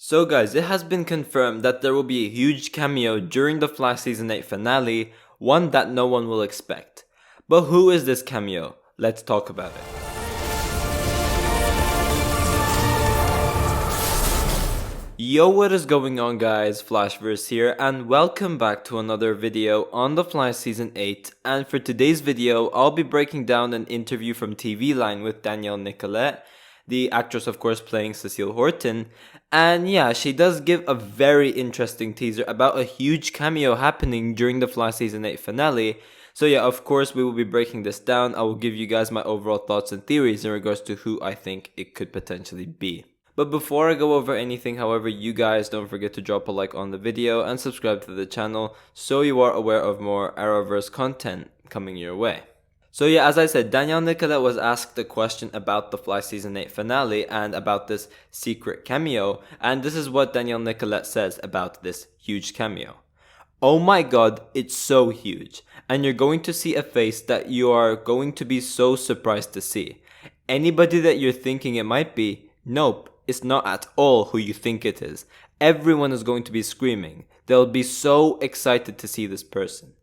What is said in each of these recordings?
So guys, it has been confirmed that there will be a huge cameo during the Flash Season 8 finale, one that no one will expect. But who is this cameo? Let's talk about it. Yo, what is going on guys, Flashverse here, and welcome back to another video on the Flash Season 8, and for today's video, I'll be breaking down an interview from TV Line with Danielle Nicolet, the actress of course playing Cecile Horton, and yeah, she does give a very interesting teaser about a huge cameo happening during the Flash Season 8 finale. So yeah, of course we will be breaking this down. I will give you guys my overall thoughts and theories in regards to who I think it could potentially be. But before I go over anything, however, you guys don't forget to drop a like on the video and subscribe to the channel so you are aware of more Arrowverse content coming your way. So yeah, as I said, Danielle Nicolet was asked a question about the Flash Season 8 finale and about this secret cameo, and this is what Danielle Nicolet says about this huge cameo. Oh my god, it's so huge, and you're going to see a face that you are going to be so surprised to see. Anybody that you're thinking it might be, nope, it's not at all who you think it is. Everyone is going to be screaming. They'll be so excited to see this person.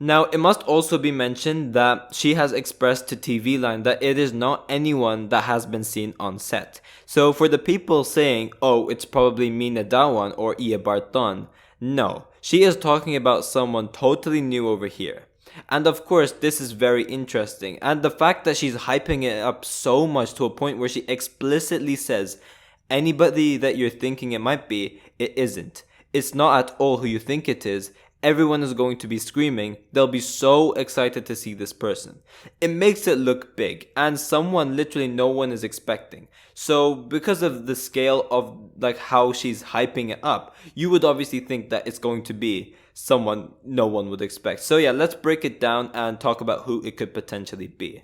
Now, it must also be mentioned that she has expressed to TV Line that it is not anyone that has been seen on set. So for the people saying, oh, it's probably Mina Dawan or Ia Barton, no. She is talking about someone totally new over here. And of course, this is very interesting. And the fact that she's hyping it up so much to a point where she explicitly says, anybody that you're thinking it might be, it isn't. It's not at all who you think it is. Everyone is going to be screaming. They'll be so excited to see this person. It makes it look big and someone literally no one is expecting. So because of the scale of like how she's hyping it up, you would obviously think that it's going to be someone no one would expect. So yeah, let's break it down and talk about who it could potentially be.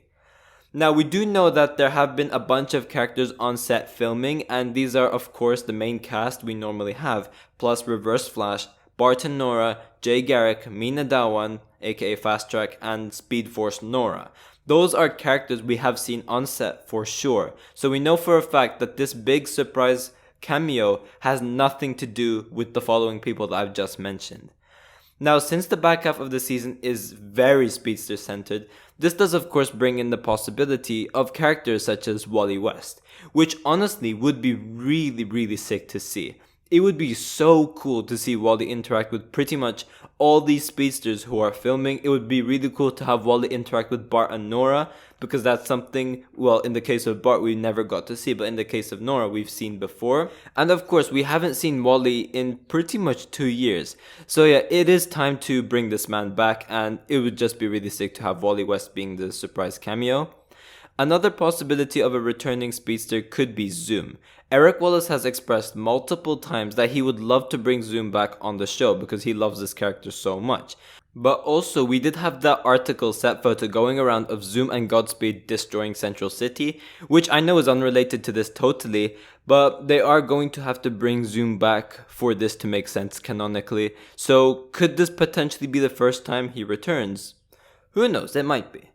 Now, we do know that there have been a bunch of characters on set filming, and these are of course the main cast we normally have, plus Reverse Flash, Barton Nora, Jay Garrick, Mina Dawan, aka Fast Track, and Speed Force Nora. Those are characters we have seen on set for sure, so we know for a fact that this big surprise cameo has nothing to do with the following people that I've just mentioned. Now, since the back half of the season is very speedster centered, this does of course bring in the possibility of characters such as Wally West, which honestly would be really sick to see. It would be so cool to see Wally interact with pretty much all these speedsters who are filming. It would be really cool to have Wally interact with Bart and Nora, because that's something, well, in the case of Bart we never got to see, but in the case of Nora we've seen before. And of course we haven't seen Wally in pretty much 2 years. So yeah, it is time to bring this man back, and it would just be really sick to have Wally West being the surprise cameo. Another possibility of a returning speedster could be Zoom. Eric Wallace has expressed multiple times that he would love to bring Zoom back on the show because he loves this character so much. But also, we did have that article set photo going around of Zoom and Godspeed destroying Central City, which I know is unrelated to this totally, but they are going to have to bring Zoom back for this to make sense canonically. So could this potentially be the first time he returns? Who knows, it might be.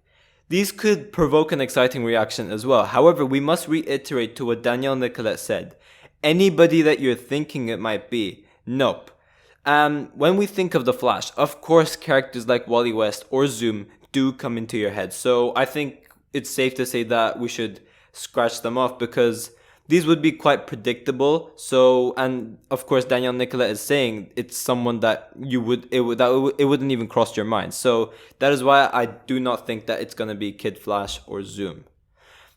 These could provoke an exciting reaction as well. However, we must reiterate to what Danielle Nicolet said. Anybody that you're thinking it might be, nope. When we think of The Flash, of course characters like Wally West or Zoom do come into your head. So I think it's safe to say that we should scratch them off because these would be quite predictable. So, and of course Danielle Nicolet is saying it's someone that it wouldn't even cross your mind. So that is why I do not think that it's going to be Kid Flash or Zoom.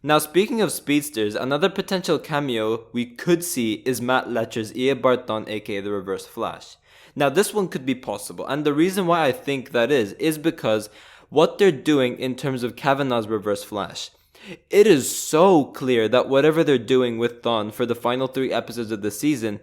Now, speaking of speedsters, another potential cameo we could see is Matt Letcher's Ia Barton, aka the Reverse Flash. Now, this one could be possible, and the reason why I think that is because what they're doing in terms of Kavanaugh's Reverse Flash. It is so clear that whatever they're doing with Dawn for the final 3 episodes of the season,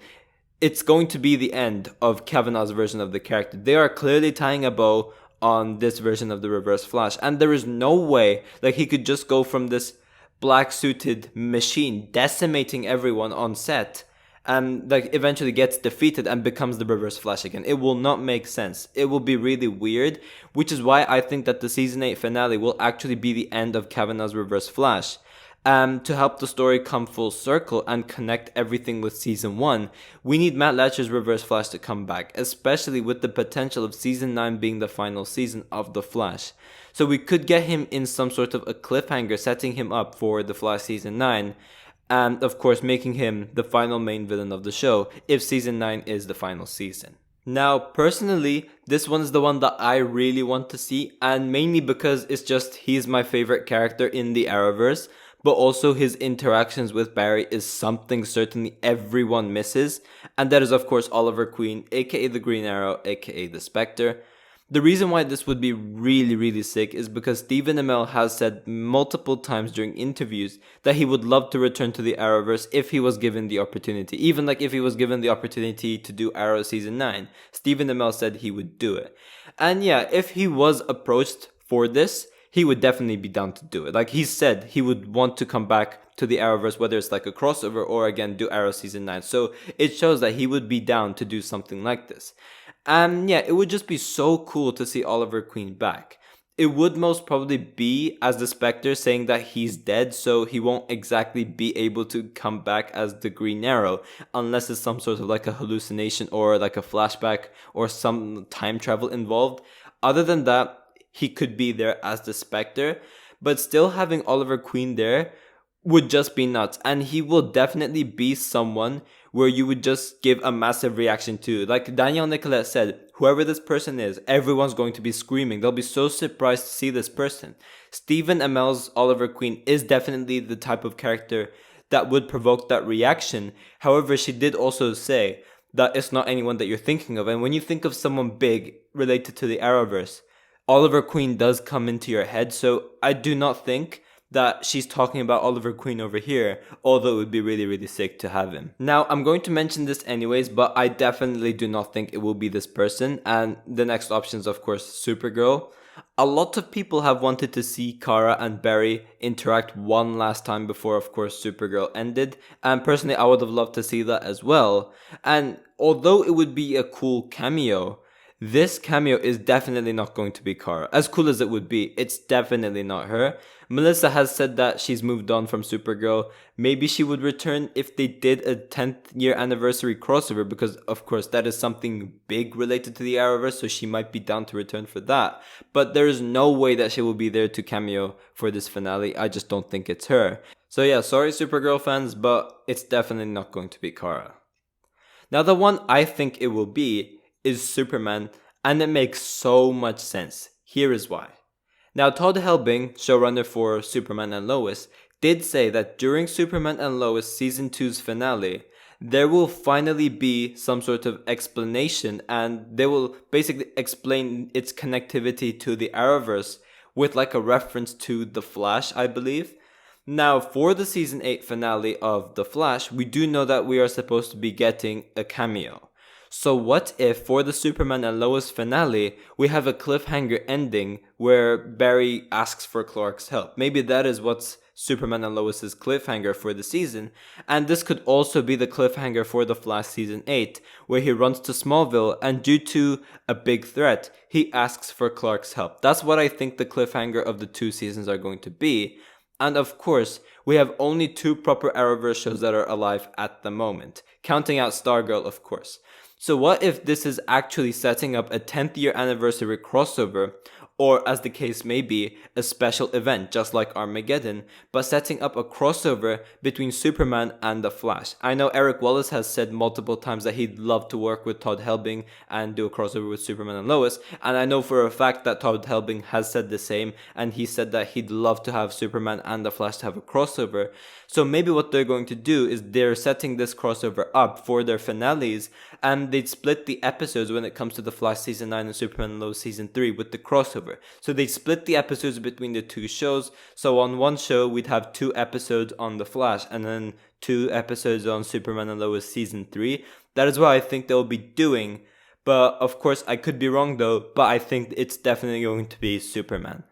it's going to be the end of Kavanaugh's version of the character. They are clearly tying a bow on this version of the Reverse Flash, and there is no way like he could just go from this black suited machine decimating everyone on set and like eventually gets defeated and becomes the Reverse Flash again. It will not make sense. It will be really weird, which is why I think that the season 8 finale will actually be the end of Kavanaugh's Reverse Flash. To help the story come full circle and connect everything with season 1, we need Matt Latcher's Reverse Flash to come back, especially with the potential of season 9 being the final season of The Flash. So we could get him in some sort of a cliffhanger, setting him up for The Flash season 9, and of course making him the final main villain of the show if season 9 is the final season. Now, personally, this one is the one that I really want to see, and mainly because it's just he's my favorite character in the Arrowverse, but also his interactions with Barry is something certainly everyone misses, and that is of course Oliver Queen, aka the Green Arrow, aka the Spectre. The reason why this would be really sick is because Stephen Amell has said multiple times during interviews that he would love to return to the Arrowverse if he was given the opportunity. Even like if he was given the opportunity to do Arrow Season 9, Stephen Amell said he would do it. And yeah, if he was approached for this, he would definitely be down to do it. Like he said, he would want to come back to the Arrowverse, whether it's like a crossover or again do Arrow Season 9. So it shows that he would be down to do something like this. And yeah, it would just be so cool to see Oliver Queen back. It would most probably be as the Spectre saying that he's dead, so he won't exactly be able to come back as the Green Arrow unless it's some sort of like a hallucination or like a flashback or some time travel involved. Other than that, he could be there as the Spectre, but still having Oliver Queen there would just be nuts. And he will definitely be someone where you would just give a massive reaction to. Like Danielle Nicolette said, whoever this person is, everyone's going to be screaming. They'll be so surprised to see this person. Stephen Amell's Oliver Queen is definitely the type of character that would provoke that reaction. However, she did also say that it's not anyone that you're thinking of. And when you think of someone big related to the Arrowverse, Oliver Queen does come into your head. So I do not think that she's talking about Oliver Queen over here, although it would be really sick to have him. Now, I'm going to mention this anyways, but I definitely do not think it will be this person, and the next option is of course Supergirl. A lot of people have wanted to see Kara and Barry interact one last time before of course Supergirl ended, and personally I would have loved to see that as well. And although it would be a cool cameo, this cameo is definitely not going to be Kara. As cool as it would be, it's definitely not her. Melissa has said that she's moved on from Supergirl. Maybe she would return if they did a 10th year anniversary crossover, because of course that is something big related to the Arrowverse, so she might be down to return for that. But there is no way that she will be there to cameo for this finale. I just don't think it's her. So yeah, sorry Supergirl fans, but it's definitely not going to be Kara. Now the one I think it will be is Superman, and it makes so much sense. Here is why. Now, Todd Helbing, showrunner for Superman and Lois, did say that during Superman and Lois Season 2's finale, there will finally be some sort of explanation, and they will basically explain its connectivity to the Arrowverse with like a reference to The Flash, I believe. Now, for the Season 8 finale of The Flash, we do know that we are supposed to be getting a cameo. So what if for the Superman and Lois finale, we have a cliffhanger ending where Barry asks for Clark's help? Maybe that is what's Superman and Lois's cliffhanger for the season. And this could also be the cliffhanger for The Flash Season 8, where he runs to Smallville and due to a big threat, he asks for Clark's help. That's what I think the cliffhanger of the two seasons are going to be. And of course, we have only two proper Arrowverse shows that are alive at the moment, counting out Stargirl, of course. So what if this is actually setting up a 10th year anniversary crossover, or as the case may be, a special event just like Armageddon, but setting up a crossover between Superman and The Flash? I know Eric Wallace has said multiple times that he'd love to work with Todd Helbing and do a crossover with Superman and Lois, and I know for a fact that Todd Helbing has said the same, and he said that he'd love to have Superman and The Flash to have a crossover. So maybe what they're going to do is they're setting this crossover up for their finales, and they'd split the episodes when it comes to The Flash Season 9 and Superman and Lois Season 3 with the crossover. So they split the episodes between the two shows. So on one show, we'd have 2 episodes on The Flash and then 2 episodes on Superman and Lois Season 3. That is what I think they'll be doing. But of course, I could be wrong though, but I think it's definitely going to be Superman.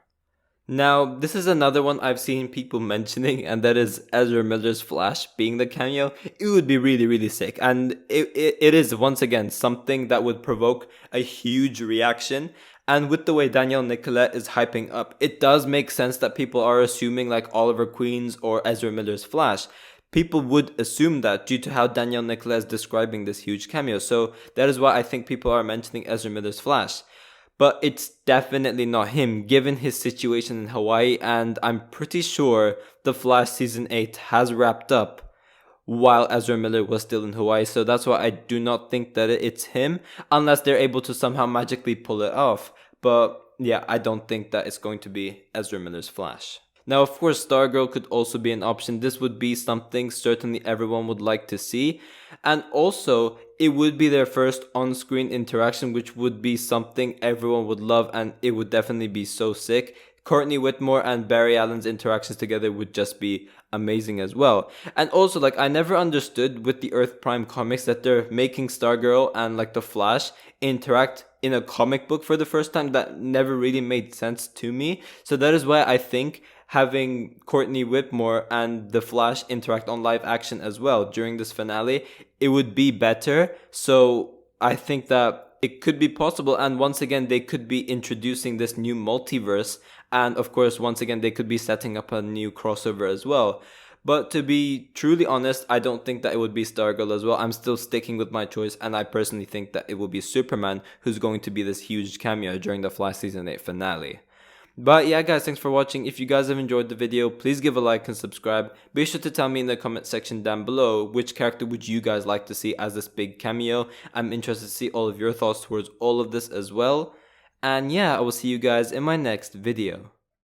Now, this is another one I've seen people mentioning, and that is Ezra Miller's Flash being the cameo. It would be really sick, and it is, once again, something that would provoke a huge reaction. And with the way Danielle Nicolet is hyping up, it does make sense that people are assuming like Oliver Queen's or Ezra Miller's Flash. People would assume that due to how Danielle Nicolet is describing this huge cameo. So that is why I think people are mentioning Ezra Miller's Flash. But it's definitely not him, given his situation in Hawaii, and I'm pretty sure The Flash Season 8 has wrapped up while Ezra Miller was still in Hawaii, so that's why I do not think that it's him, unless they're able to somehow magically pull it off. But yeah, I don't think that it's going to be Ezra Miller's Flash. Now, of course, Stargirl could also be an option. This would be something certainly everyone would like to see. And also, it would be their first on-screen interaction, which would be something everyone would love, and it would definitely be so sick. Courtney Whitmore and Barry Allen's interactions together would just be amazing as well. And also, like, I never understood with the Earth Prime comics that they're making Stargirl and like the Flash interact in a comic book for the first time. That never really made sense to me. So that is why I think having Courtney Whitmore and the Flash interact on live action as well during this finale, it would be better. So I think that it could be possible, and once again they could be introducing this new multiverse, and of course once again they could be setting up a new crossover as well. But to be truly honest, I don't think that it would be Stargirl as well. I'm still sticking with my choice, and I personally think that it will be Superman who's going to be this huge cameo during the Flash Season 8 finale. But yeah guys, thanks for watching. If you guys have enjoyed the video, please give a like and subscribe. Be sure to tell me in the comment section down below which character would you guys like to see as this big cameo. I'm interested to see all of your thoughts towards all of this as well. And yeah, I will see you guys in my next video.